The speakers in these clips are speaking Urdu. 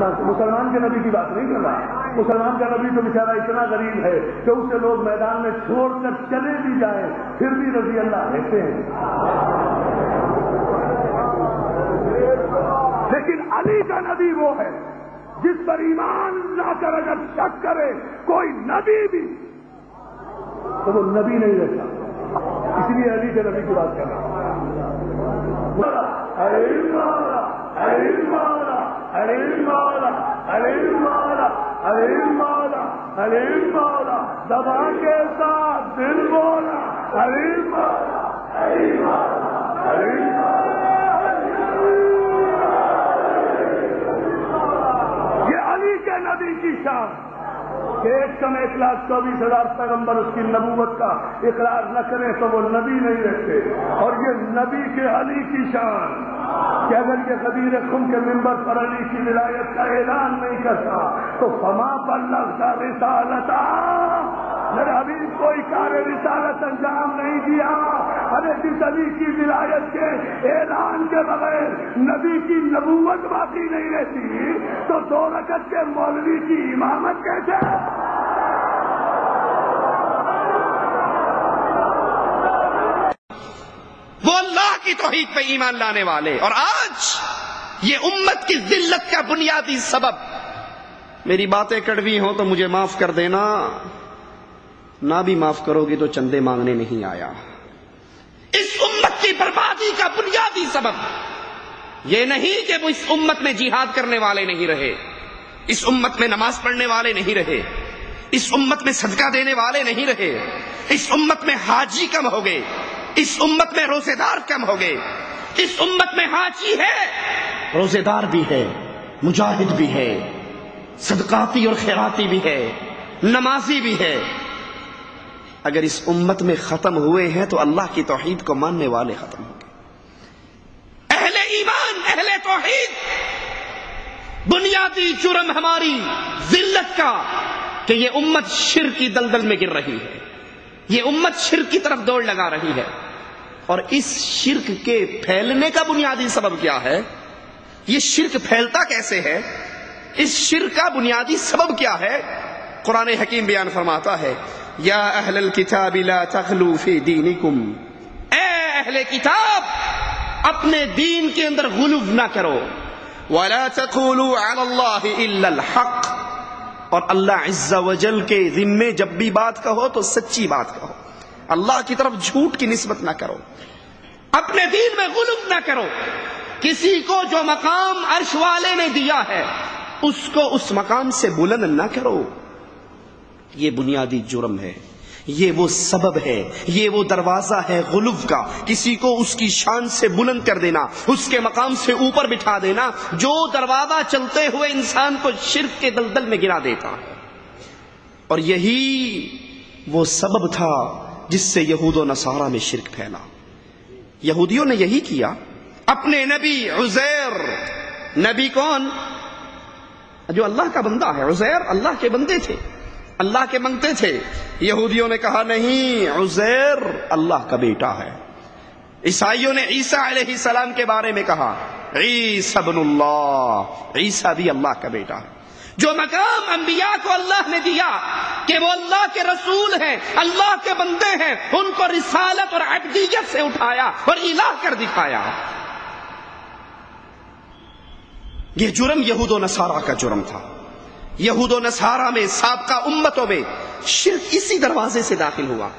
مسلمان کے نبی کی بات نہیں کر رہا. مسلمان کا نبی تو بیچارہ اتنا غریب ہے کہ اسے لوگ میدان میں چھوڑ کر چلے بھی جائیں پھر بھی رضی اللہ رہتے ہیں. لیکن علی کا نبی وہ ہے جس پر ایمان لا کر اگر شک کرے کوئی نبی بھی تو وہ نبی نہیں رہتا. اس لیے علی کے نبی کی بات کر رہا ہوں. زبان کے ساتھ دل بولا یہ علی کے نبی کی شان کہ 1,24,000 پیغمبر اس کی نبوت کا اقرار نہ کریں تو وہ نبی نہیں رہتے. اور یہ نبی کے علی کی شان کہ اگر یہ غدیر خم کے منبر پر علی کی ولایت کا اعلان نہیں کرتا تو فما بلغت رسالتا، میرا حبیب کوئی کار رسالت انجام نہیں دیا. ارے جس علی کی ولایت کے اعلان کے بغیر نبی کی نبوت باقی نہیں رہتی تو 2 رکعت کے مولوی کی امامت کیسے؟ وہ اللہ کی توحید پہ ایمان لانے والے. اور آج یہ امت کی ذلت کا بنیادی سبب، میری باتیں کڑوی ہوں تو مجھے معاف کر دینا، نہ بھی معاف کرو گی تو چندے مانگنے نہیں آیا. اس امت کی بربادی کا بنیادی سبب یہ نہیں کہ وہ اس امت میں جہاد کرنے والے نہیں رہے، اس امت میں نماز پڑھنے والے نہیں رہے، اس امت میں صدقہ دینے والے نہیں رہے، اس امت میں حاجی کم ہو گئے، اس امت میں روزے دار کم ہو گئے. اس امت میں حاجی ہے، روزے دار بھی ہے، مجاہد بھی ہے، صدقاتی اور خیراتی بھی ہے، نمازی بھی ہے. اگر اس امت میں ختم ہوئے ہیں تو اللہ کی توحید کو ماننے والے ختم ہوں گے. اہل ایمان، اہل توحید. بنیادی جرم ہماری ذلت کا کہ یہ امت شرک کی دلدل میں گر رہی ہے، یہ امت شرک کی طرف دوڑ لگا رہی ہے. اور اس شرک کے پھیلنے کا بنیادی سبب کیا ہے؟ یہ شرک پھیلتا کیسے ہے؟ اس شرک کا بنیادی سبب کیا ہے؟ قرآن حکیم بیان فرماتا ہے، یا اہل الکتاب لا تغلوا فی دینکم، اے اہل کتاب اپنے دین کے اندر غلو نہ کرو. ولا تقولوا علی اللہ الا الحق، اور اللہ عز و جل کے ذمے جب بھی بات کہو تو سچی بات کہو، اللہ کی طرف جھوٹ کی نسبت نہ کرو، اپنے دین میں غلو نہ کرو. کسی کو جو مقام عرش والے نے دیا ہے اس کو اس مقام سے بلند نہ کرو. یہ بنیادی جرم ہے، یہ وہ سبب ہے، یہ وہ دروازہ ہے غلو کا، کسی کو اس کی شان سے بلند کر دینا، اس کے مقام سے اوپر بٹھا دینا، جو دروازہ چلتے ہوئے انسان کو شرک کے دلدل میں گرا دیتا ہے. اور یہی وہ سبب تھا جس سے یہود و نصارہ میں شرک پھیلا. یہودیوں نے یہی کیا. اپنے نبی عزیر، نبی کون؟ جو اللہ کا بندہ ہے. عزیر اللہ کے بندے تھے، اللہ کے منگتے تھے. یہودیوں نے کہا نہیں، عزیر اللہ کا بیٹا ہے. عیسائیوں نے عیسیٰ علیہ السلام کے بارے میں کہا عیسیٰ ابن اللہ، عیسیٰ بھی اللہ کا بیٹا ہے. جو مقام انبیاء کو اللہ نے دیا کہ وہ اللہ کے رسول ہیں، اللہ کے بندے ہیں، ان کو رسالت اور عبدیت سے اٹھایا اور الہ کر دکھایا. یہ جرم یہود و نصارہ کا جرم تھا. یہود و نصارہ میں، سابقہ امتوں میں شرک اسی دروازے سے داخل ہوا.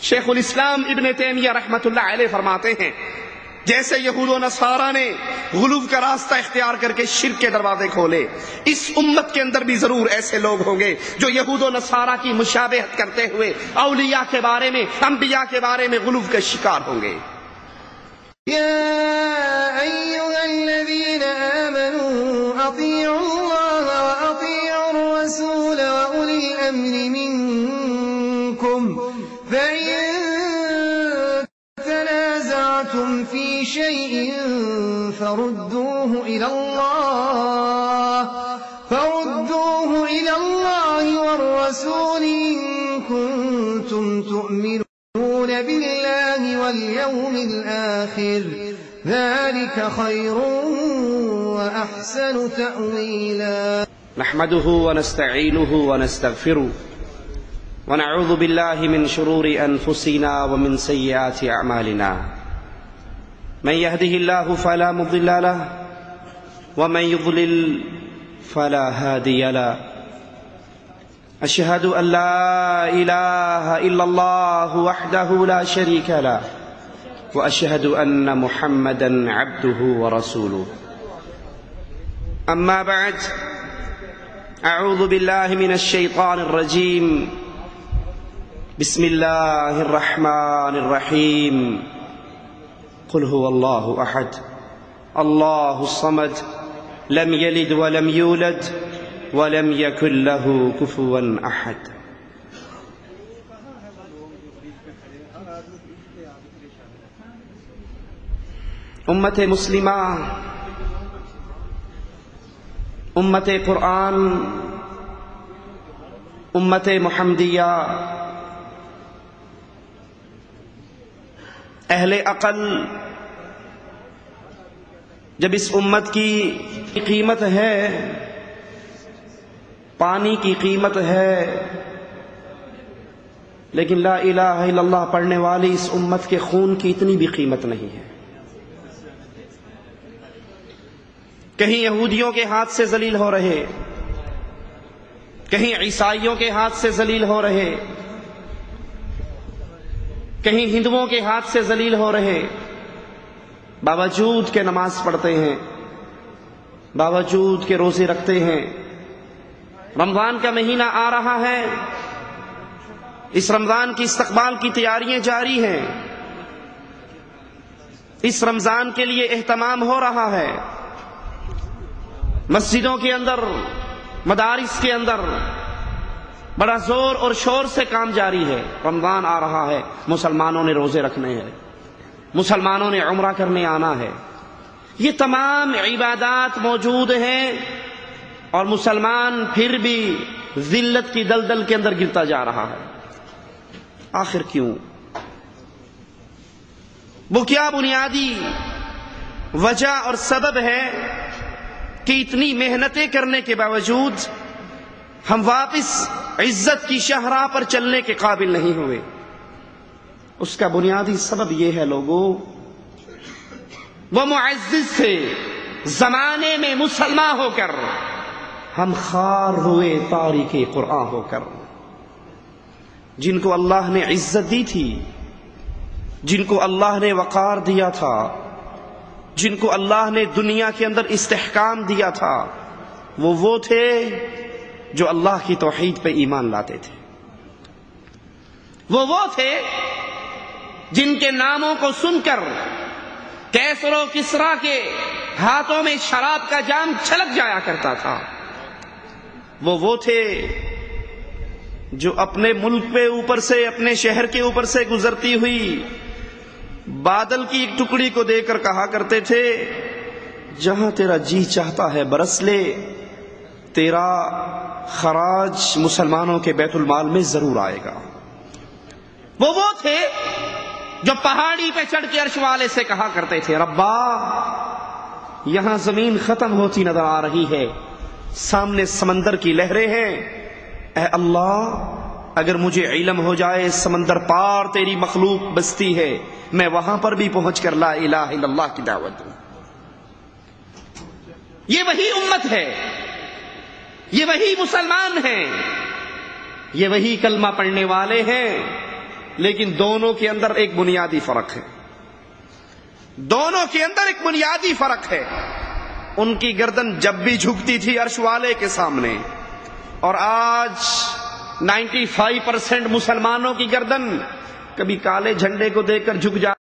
شیخ الاسلام ابن تیمیہ رحمۃ اللہ علیہ فرماتے ہیں جیسے یہود و نصارہ نے غلو کا راستہ اختیار کر کے شرک کے دروازے کھولے، اس امت کے اندر بھی ضرور ایسے لوگ ہوں گے جو یہود و نصارہ کی مشابہت کرتے ہوئے اولیاء کے بارے میں، انبیاء کے بارے میں غلو کا شکار ہوں گے. يا أيها الذين آمنوا أطيعوا الله وأطيعوا الرسول وأولي الأمر منكم فإن تنازعتم في شيء فردوه إلى الله والرسول إن كنتم تؤمنون بالله واليوم الآخر ذلك خير وأحسن تأويلا نحمده ونستعينه ونستغفره ونعوذ بالله من شرور أنفسنا ومن سيئات أعمالنا من يهده الله فلا مضل له ومن يضلل فلا هادي له أشهد أن لا إله إلا الله وحده لا شريك له وأشهد أن محمدا عبده ورسوله أما بعد أعوذ بالله من الشيطان الرجيم بسم الله الرحمن الرحيم قل هو الله أحد الله الصمد لم يلد ولم يولد ولم يكن له كفوا أحد امت مسلمہ، امت قرآن، امت محمدیہ، اہل عقل جب اس امت کی قیمت ہے، پانی کی قیمت ہے، لیکن لا الہ الا اللہ پڑھنے والی اس امت کے خون کی اتنی بھی قیمت نہیں ہے۔ کہیں یہودیوں کے ہاتھ سے ذلیل ہو رہے، کہیں عیسائیوں کے ہاتھ سے ذلیل ہو رہے، کہیں ہندوؤں کے ہاتھ سے ذلیل ہو رہے، باوجود کہ نماز پڑھتے ہیں، باوجود کہ روزے رکھتے ہیں۔ رمضان کا مہینہ آ رہا ہے، اس رمضان کی استقبال کی تیاریاں جاری ہیں، اس رمضان کے لیے اہتمام ہو رہا ہے۔ مسجدوں کے اندر، مدارس کے اندر بڑا زور اور شور سے کام جاری ہے۔ رمضان آ رہا ہے، مسلمانوں نے روزے رکھنے ہیں، مسلمانوں نے عمرہ کرنے آنا ہے، یہ تمام عبادات موجود ہیں، اور مسلمان پھر بھی ذلت کی دلدل کے اندر گرتا جا رہا ہے۔ آخر کیوں؟ وہ کیا بنیادی وجہ اور سبب ہے کہ اتنی محنتیں کرنے کے باوجود ہم واپس عزت کی شاہراہ پر چلنے کے قابل نہیں ہوئے؟ اس کا بنیادی سبب یہ ہے لوگوں، وہ معزز تھے زمانے میں مسلمان ہو کر، ہم خوار ہوئے تاریک قرآن ہو کر۔ جن کو اللہ نے عزت دی تھی، جن کو اللہ نے وقار دیا تھا، جن کو اللہ نے دنیا کے اندر استحکام دیا تھا، وہ تھے جو اللہ کی توحید پہ ایمان لاتے تھے، وہ تھے جن کے ناموں کو سن کر کیسر و کسریٰ کے ہاتھوں میں شراب کا جام چھلک جایا کرتا تھا، وہ تھے جو اپنے ملک پہ اوپر سے، اپنے شہر کے اوپر سے گزرتی ہوئی بادل کی ایک ٹکڑی کو دیکھ کر کہا کرتے تھے، جہاں تیرا جی چاہتا ہے برس لے، تیرا خراج مسلمانوں کے بیت المال میں ضرور آئے گا۔ وہ تھے جو پہاڑی پہ چڑھ کے عرش والے سے کہا کرتے تھے، ربا یہاں زمین ختم ہوتی نظر آ رہی ہے، سامنے سمندر کی لہریں ہیں، اے اللہ اگر مجھے علم ہو جائے سمندر پار تیری مخلوق بستی ہے، میں وہاں پر بھی پہنچ کر لا الہ الا اللہ کی دعوت دوں۔ یہ وہی امت ہے، یہ وہی مسلمان ہیں، یہ وہی کلمہ پڑھنے والے ہیں، لیکن دونوں کے اندر ایک بنیادی فرق ہے، دونوں کے اندر ایک بنیادی فرق ہے۔ ان کی گردن جب بھی جھکتی تھی عرش والے کے سامنے، اور آج 95% مسلمانوں کی گردن کبھی کالے جھنڈے کو دیکھ کر جھک جاتی